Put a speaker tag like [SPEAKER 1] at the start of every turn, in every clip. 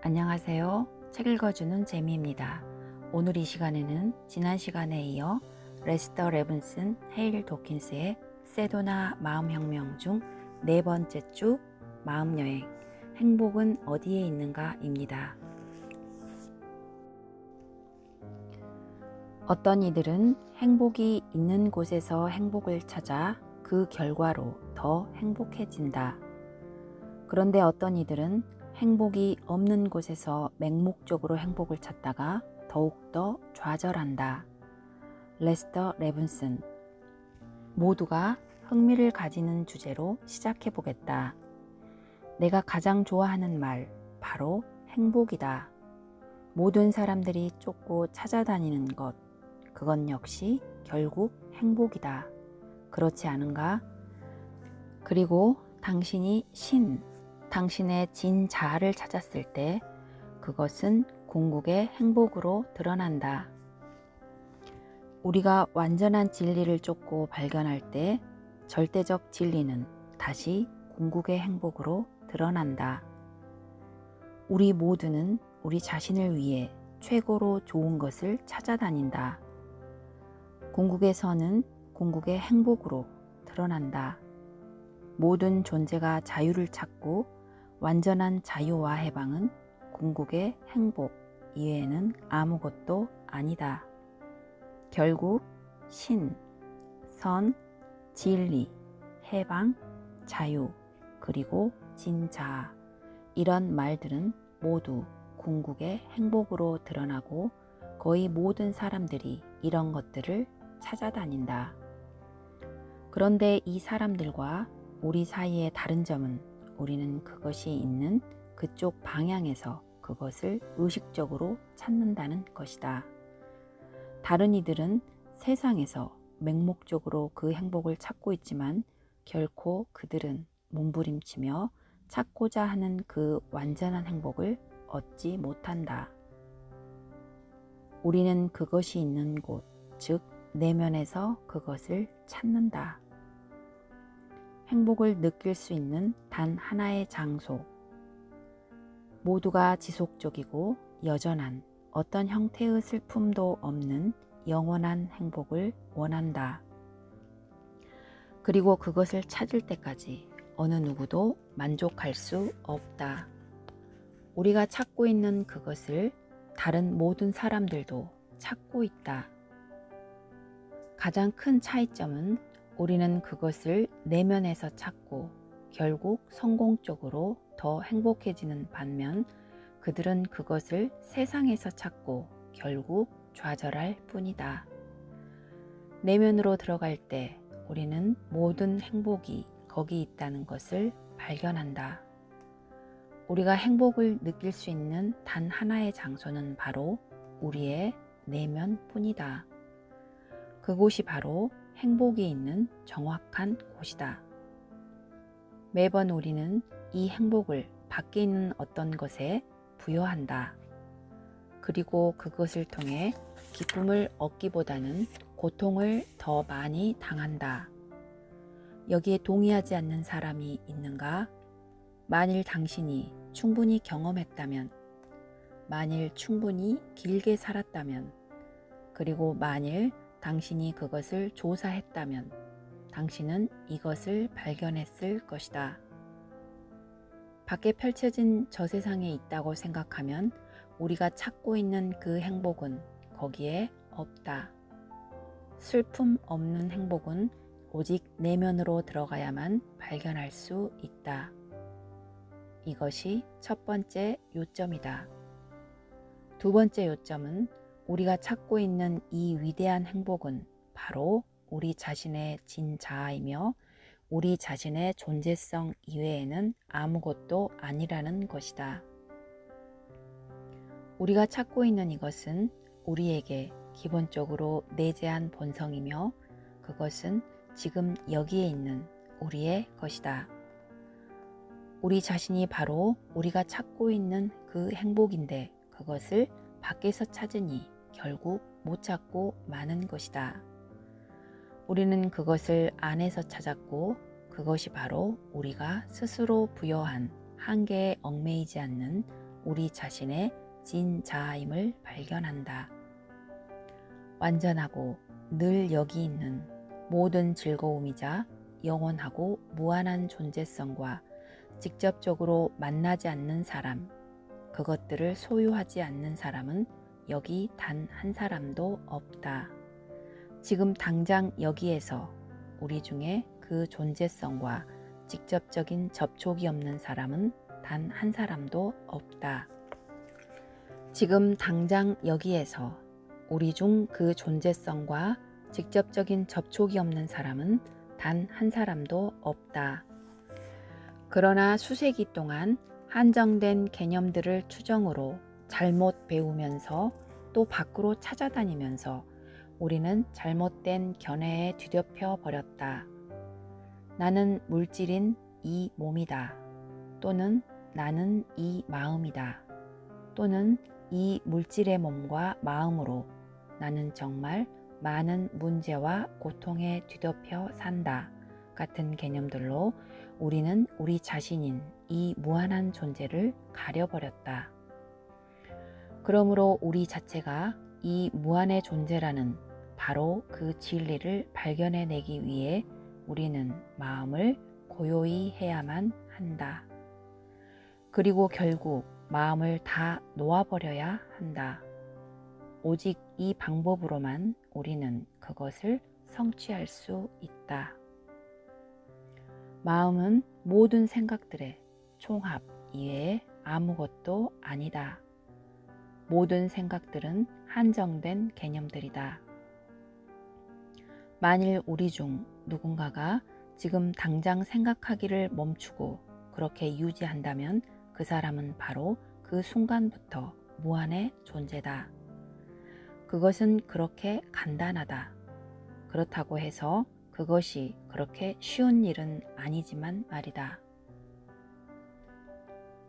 [SPEAKER 1] 안녕하세요. 책 읽어주는 재미입니다. 오늘 이 시간에는 지난 시간에 이어 레스터 레븐슨 헤일 도킨스의 세도나 마음혁명 중 네 번째 주 마음여행, 행복은 어디에 있는가 입니다. 어떤 이들은 행복이 있는 곳에서 행복을 찾아 그 결과로 더 행복해진다. 그런데 어떤 이들은 행복이 없는 곳에서 맹목적으로 행복을 찾다가 더욱더 좌절한다. 레스터 레븐슨. 모두가 흥미를 가지는 주제로 시작해 보겠다. 내가 가장 좋아하는 말, 바로 행복이다. 모든 사람들이 쫓고 찾아다니는 것, 그건 역시 결국 행복이다. 그렇지 않은가? 그리고 당신이 당신의 진자아를 찾았을 때 그것은 궁극의 행복으로 드러난다. 우리가 완전한 진리를 쫓고 발견할 때 절대적 진리는 다시 궁극의 행복으로 드러난다. 우리 모두는 우리 자신을 위해 최고로 좋은 것을 찾아다닌다. 궁극의 선은 궁극의 행복으로 드러난다. 모든 존재가 자유를 찾고 완전한 자유와 해방은 궁극의 행복 이외에는 아무것도 아니다. 결국 신, 선, 진리, 해방, 자유, 그리고 진자아, 이런 말들은 모두 궁극의 행복으로 드러나고 거의 모든 사람들이 이런 것들을 찾아다닌다. 그런데 이 사람들과 우리 사이의 다른 점은 우리는 그것이 있는 그쪽 방향에서 그것을 의식적으로 찾는다는 것이다. 다른 이들은 세상에서 맹목적으로 그 행복을 찾고 있지만 결코 그들은 몸부림치며 찾고자 하는 그 완전한 행복을 얻지 못한다. 우리는 그것이 있는 곳, 즉 내면에서 그것을 찾는다. 행복을 느낄 수 있는 단 하나의 장소. 모두가 지속적이고 여전한 어떤 형태의 슬픔도 없는 영원한 행복을 원한다. 그리고 그것을 찾을 때까지 어느 누구도 만족할 수 없다. 우리가 찾고 있는 그것을 다른 모든 사람들도 찾고 있다. 가장 큰 차이점은 우리는 그것을 내면에서 찾고 결국 성공적으로 더 행복해지는 반면 그들은 그것을 세상에서 찾고 결국 좌절할 뿐이다. 내면으로 들어갈 때 우리는 모든 행복이 거기 있다는 것을 발견한다. 우리가 행복을 느낄 수 있는 단 하나의 장소는 바로 우리의 내면뿐이다. 그곳이 바로 행복이 있는 정확한 곳이다. 매번 우리는 이 행복을 밖에 있는 어떤 것에 부여한다. 그리고 그것을 통해 기쁨을 얻기보다는 고통을 더 많이 당한다. 여기에 동의하지 않는 사람이 있는가? 만일 당신이 충분히 경험했다면, 만일 충분히 길게 살았다면, 그리고 만일 당신이 그것을 조사했다면 당신은 이것을 발견했을 것이다. 밖에 펼쳐진 저 세상에 있다고 생각하면 우리가 찾고 있는 그 행복은 거기에 없다. 슬픔 없는 행복은 오직 내면으로 들어가야만 발견할 수 있다. 이것이 첫 번째 요점이다. 두 번째 요점은 우리가 찾고 있는 이 위대한 행복은 바로 우리 자신의 진자아이며 우리 자신의 존재성 이외에는 아무것도 아니라는 것이다. 우리가 찾고 있는 이것은 우리에게 기본적으로 내재한 본성이며 그것은 지금 여기에 있는 우리의 것이다. 우리 자신이 바로 우리가 찾고 있는 그 행복인데 그것을 밖에서 찾으니 결국 못 찾고 마는 것이다. 우리는 그것을 안에서 찾았고 그것이 바로 우리가 스스로 부여한 한계에 얽매이지 않는 우리 자신의 진자아임을 발견한다. 완전하고 늘 여기 있는 모든 즐거움이자 영원하고 무한한 존재성과 직접적으로 만나지 않는 사람, 그것들을 소유하지 않는 사람은 여기 단 한 사람도 없다. 지금 당장 여기에서 우리 중에 그 존재성과 직접적인 접촉이 없는 사람은 단 한 사람도 없다. 지금 당장 여기에서 우리 중 그 존재성과 직접적인 접촉이 없는 사람은 단 한 사람도 없다. 그러나 수세기 동안 한정된 개념들을 추정으로 잘못 배우면서 또 밖으로 찾아다니면서 우리는 잘못된 견해에 뒤덮여 버렸다. 나는 물질인 이 몸이다. 또는 나는 이 마음이다. 또는 이 물질의 몸과 마음으로 나는 정말 많은 문제와 고통에 뒤덮여 산다. 같은 개념들로 우리는 우리 자신인 이 무한한 존재를 가려버렸다. 그러므로 우리 자체가 이 무한의 존재라는 바로 그 진리를 발견해내기 위해 우리는 마음을 고요히 해야만 한다. 그리고 결국 마음을 다 놓아버려야 한다. 오직 이 방법으로만 우리는 그것을 성취할 수 있다. 마음은 모든 생각들의 총합 이외에 아무것도 아니다. 모든 생각들은 한정된 개념들이다. 만일 우리 중 누군가가 지금 당장 생각하기를 멈추고 그렇게 유지한다면 그 사람은 바로 그 순간부터 무한의 존재다. 그것은 그렇게 간단하다. 그렇다고 해서 그것이 그렇게 쉬운 일은 아니지만 말이다.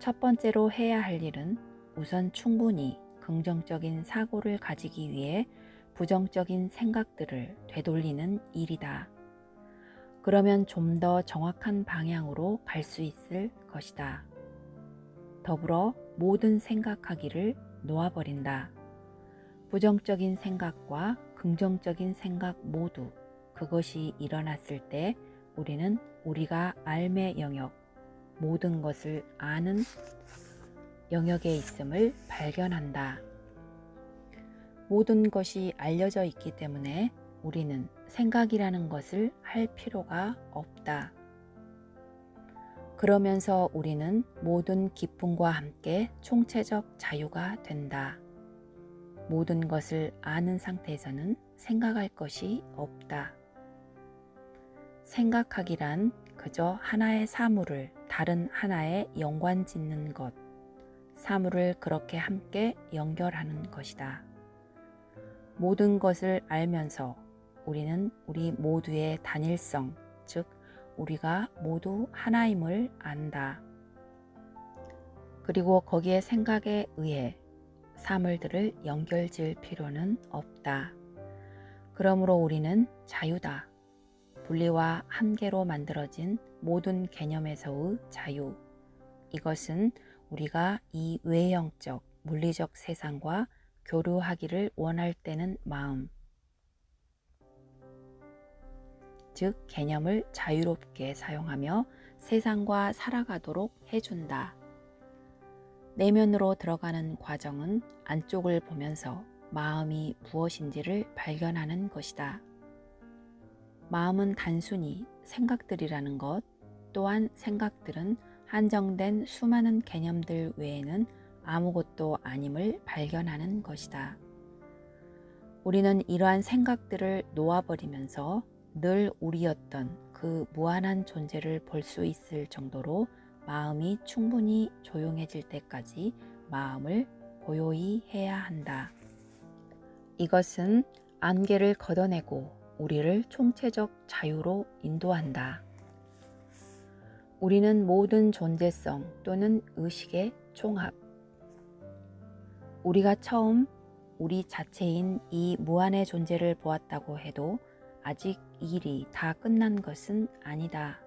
[SPEAKER 1] 첫 번째로 해야 할 일은 우선 충분히 긍정적인 사고를 가지기 위해 부정적인 생각들을 되돌리는 일이다. 그러면 좀 더 정확한 방향으로 갈 수 있을 것이다. 더불어 모든 생각하기를 놓아버린다. 부정적인 생각과 긍정적인 생각 모두 그것이 일어났을 때 우리는 우리가 삶의 영역, 모든 것을 아는 영역에 있음을 발견한다. 모든 것이 알려져 있기 때문에 우리는 생각이라는 것을 할 필요가 없다. 그러면서 우리는 모든 기쁨과 함께 총체적 자유가 된다. 모든 것을 아는 상태에서는 생각할 것이 없다. 생각하기란 그저 하나의 사물을 다른 하나에 연관 짓는 것, 사물을 그렇게 함께 연결하는 것이다. 모든 것을 알면서 우리는 우리 모두의 단일성, 즉 우리가 모두 하나임을 안다. 그리고 거기에 생각에 의해 사물들을 연결지을 필요는 없다. 그러므로 우리는 자유다. 분리와 한계로 만들어진 모든 개념에서의 자유. 이것은 우리가 이 외형적, 물리적 세상과 교류하기를 원할 때는 마음, 즉 개념을 자유롭게 사용하며 세상과 살아가도록 해준다. 내면으로 들어가는 과정은 안쪽을 보면서 마음이 무엇인지를 발견하는 것이다. 마음은 단순히 생각들이라는 것, 또한 생각들은 한정된 수많은 개념들 외에는 아무것도 아님을 발견하는 것이다. 우리는 이러한 생각들을 놓아버리면서 늘 우리였던 그 무한한 존재를 볼 수 있을 정도로 마음이 충분히 조용해질 때까지 마음을 고요히 해야 한다. 이것은 안개를 걷어내고 우리를 총체적 자유로 인도한다. 우리는 모든 존재성 또는 의식의 총합. 우리가 처음 우리 자체인 이 무한의 존재를 보았다고 해도 아직 이 일이 다 끝난 것은 아니다.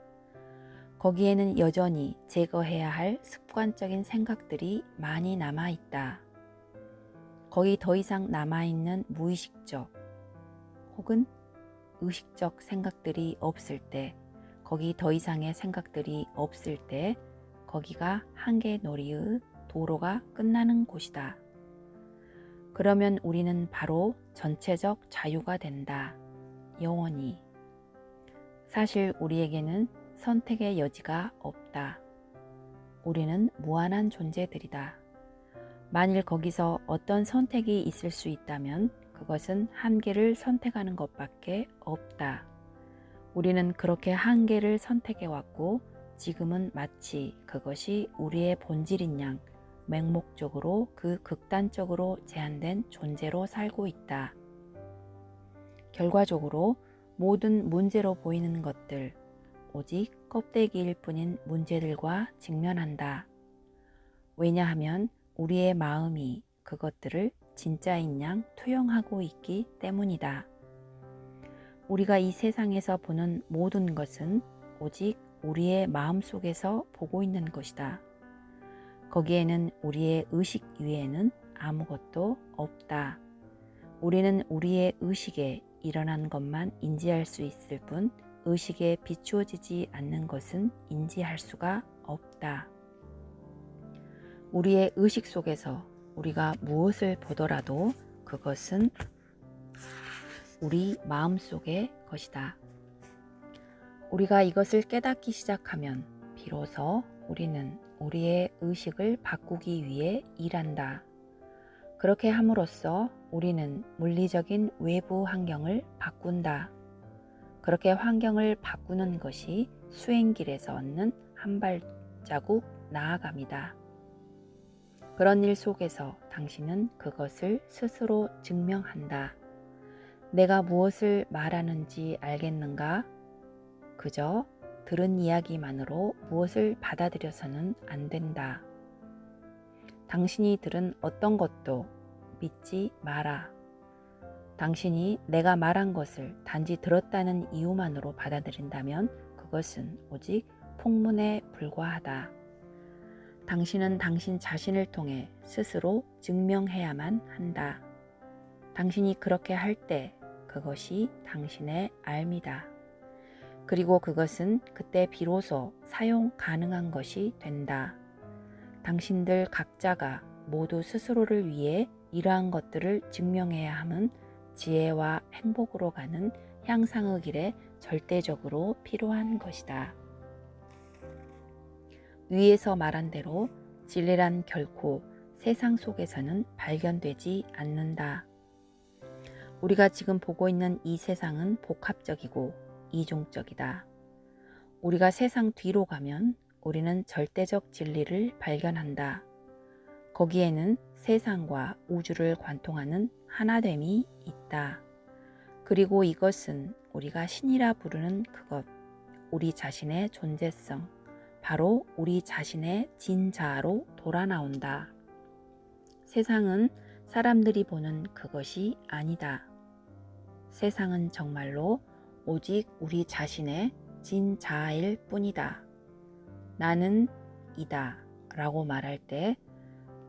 [SPEAKER 1] 거기에는 여전히 제거해야 할 습관적인 생각들이 많이 남아있다. 거기 더 이상 남아있는 무의식적 혹은 의식적 생각들이 없을 때, 거기 더 이상의 생각들이 없을 때 거기가 한계놀이의 도로가 끝나는 곳이다. 그러면 우리는 바로 전체적 자유가 된다. 영원히. 사실 우리에게는 선택의 여지가 없다. 우리는 무한한 존재들이다. 만일 거기서 어떤 선택이 있을 수 있다면 그것은 한계를 선택하는 것밖에 없다. 우리는 그렇게 한계를 선택해왔고 지금은 마치 그것이 우리의 본질인 양 맹목적으로 그 극단적으로 제한된 존재로 살고 있다. 결과적으로 모든 문제로 보이는 것들, 오직 껍데기일 뿐인 문제들과 직면한다. 왜냐하면 우리의 마음이 그것들을 진짜인 양 투영하고 있기 때문이다. 우리가 이 세상에서 보는 모든 것은 오직 우리의 마음 속에서 보고 있는 것이다. 거기에는 우리의 의식 위에는 아무것도 없다. 우리는 우리의 의식에 일어난 것만 인지할 수 있을 뿐 의식에 비추어지지 않는 것은 인지할 수가 없다. 우리의 의식 속에서 우리가 무엇을 보더라도 그것은 우리 마음속의 것이다. 우리가 이것을 깨닫기 시작하면 비로소 우리는 우리의 의식을 바꾸기 위해 일한다. 그렇게 함으로써 우리는 물리적인 외부 환경을 바꾼다. 그렇게 환경을 바꾸는 것이 수행길에서 얻는 한 발자국 나아갑니다. 그런 일 속에서 당신은 그것을 스스로 증명한다. 내가 무엇을 말하는지 알겠는가? 그저 들은 이야기만으로 무엇을 받아들여서는 안 된다. 당신이 들은 어떤 것도 믿지 마라. 당신이 내가 말한 것을 단지 들었다는 이유만으로 받아들인다면 그것은 오직 폭문에 불과하다. 당신은 당신 자신을 통해 스스로 증명해야만 한다. 당신이 그렇게 할 때 그것이 당신의 알미다. 그리고 그것은 그때 비로소 사용 가능한 것이 된다. 당신들 각자가 모두 스스로를 위해 이러한 것들을 증명해야 함은 지혜와 행복으로 가는 향상의 길에 절대적으로 필요한 것이다. 위에서 말한 대로 진리란 결코 세상 속에서는 발견되지 않는다. 우리가 지금 보고 있는 이 세상은 복합적이고 이중적이다. 우리가 세상 뒤로 가면 우리는 절대적 진리를 발견한다. 거기에는 세상과 우주를 관통하는 하나됨이 있다. 그리고 이것은 우리가 신이라 부르는 그것, 우리 자신의 존재성, 바로 우리 자신의 진자아로 돌아 나온다. 세상은 사람들이 보는 그것이 아니다. 세상은 정말로 오직 우리 자신의 진자아일 뿐이다. 나는 이다 라고 말할 때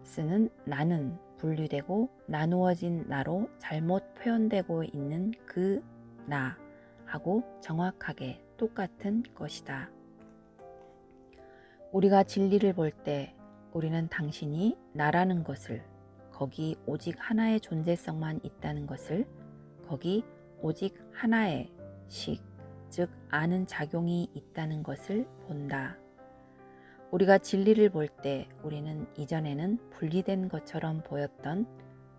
[SPEAKER 1] 쓰는 나는 분류되고 나누어진 나로 잘못 표현되고 있는 그 나하고 정확하게 똑같은 것이다. 우리가 진리를 볼 때 우리는 당신이 나라는 것을, 거기 오직 하나의 존재성만 있다는 것을, 거기 오직 하나의 식, 즉 아는 작용이 있다는 것을 본다. 우리가 진리를 볼 때 우리는 이전에는 분리된 것처럼 보였던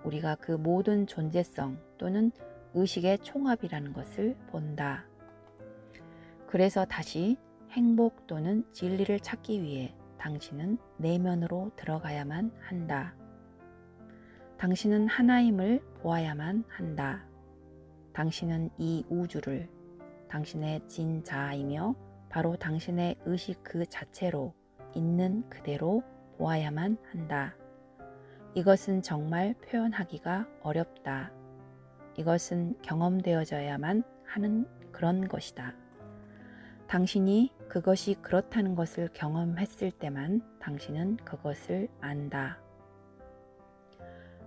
[SPEAKER 1] 우리가 그 모든 존재성 또는 의식의 총합이라는 것을 본다. 그래서 다시 행복 또는 진리를 찾기 위해 당신은 내면으로 들어가야만 한다. 당신은 하나임을 보아야만 한다. 당신은 이 우주를 당신의 진자아이며 바로 당신의 의식 그 자체로 있는 그대로 보아야만 한다. 이것은 정말 표현하기가 어렵다. 이것은 경험되어져야만 하는 그런 것이다. 당신이 그것이 그렇다는 것을 경험했을 때만 당신은 그것을 안다.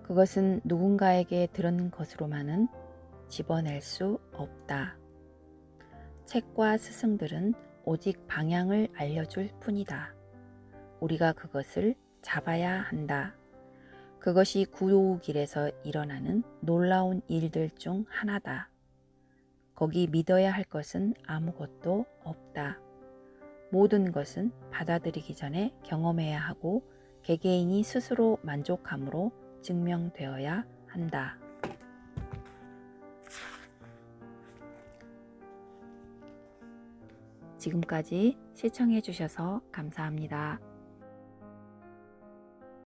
[SPEAKER 1] 그것은 누군가에게 들은 것으로만은 집어낼 수 없다. 책과 스승들은 오직 방향을 알려줄 뿐이다. 우리가 그것을 잡아야 한다. 그것이 구도길에서 일어나는 놀라운 일들 중 하나다. 거기 믿어야 할 것은 아무것도 없다. 모든 것은 받아들이기 전에 경험해야 하고 개개인이 스스로 만족함으로 증명되어야 한다. 지금까지 시청해 주셔서 감사합니다.